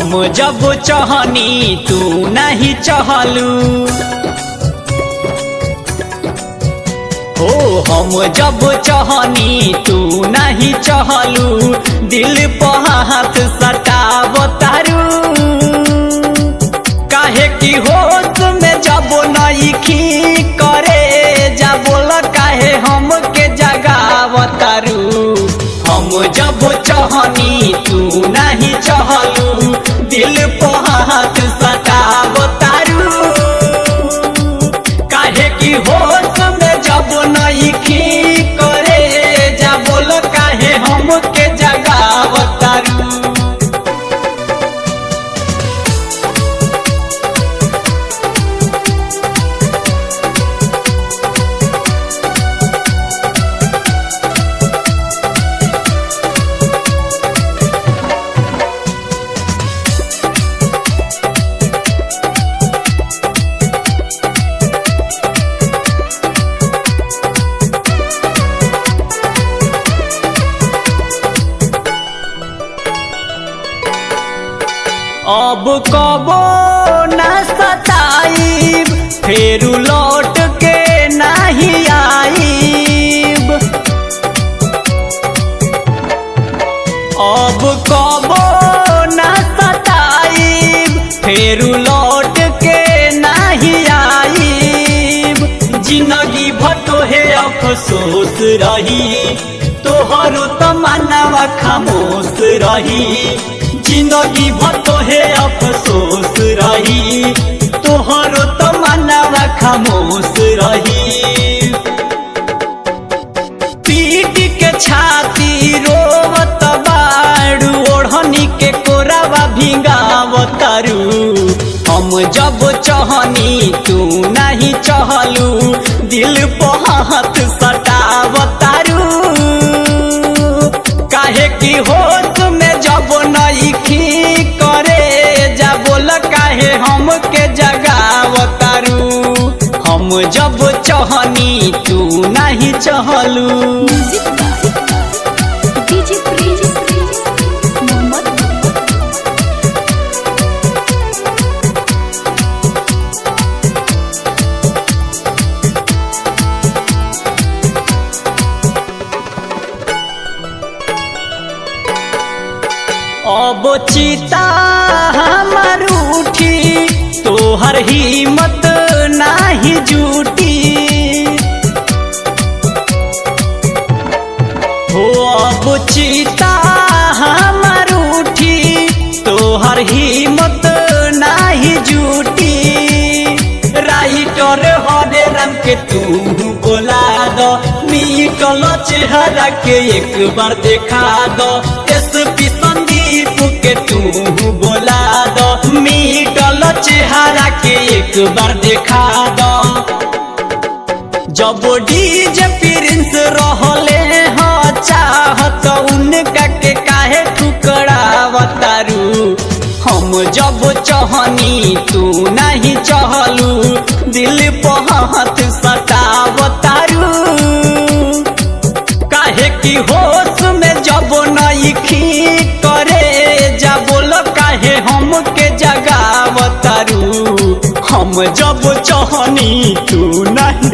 हम जब चाहनी तू नहीं चाहलू, हो हम जब चाहनी तू नहीं चाहलू, दिल पे हाथ सटावतारू। काहे की होश में जब नइखी करे जा बोल काहे हमके जगावतारू। हम जब चाहनी तू नहीं चाहलू, दिल पे हाथ सटावतारू। काहे की होश में जब नइखी करे जा बोल काहे हमके जगावतारू। अब कबो न सताइब, फेर लौट के नहीं आइब। अब कबो न सताइब, फेर लौट के नहीं आइब। जिंदगी भर तोहे अफसोस रही, तोहरो तमन्ना खामोश रही। जिंदगी भर तोहे अफसोस रही, तोहरो तमन्ना खामोश रही। पीट के छाती रोवत बाड़ू, ओढ़नी के कोरावा भिंगावतारू। हम जब चाहनी तू नहीं चाहलू, दिल पे हाथ सटावतारू। काहे की होश में जब नइखी करे जा बोल काहे हमके जगावतारू। हम जब चाहनी तू नहीं चाहलू। अब चिता हमर उठी, तोहर हिम्मत नाही जुटी। हो अब चिता हमर उठी, तोहर हिम्मत नाही जुटी। राइटर हरे राम के तू बोला दो, मिटल चेहरा के एक बार देखा दो। एसपी संदीप के तू बोला दो, मिटल चेहरा के एक बार देखा दो। जब डीजे प्रिंस रहले ह चाहत, उनका के काहे ठुकरावतारू। हम जब चाहनी तू नहीं चाहलू, दिल पे हाथ सटावतारू। काहे की होश में जब नइखी करे जा बोल काहे हमके जगावतारू। हम जब चाहनी तू नहीं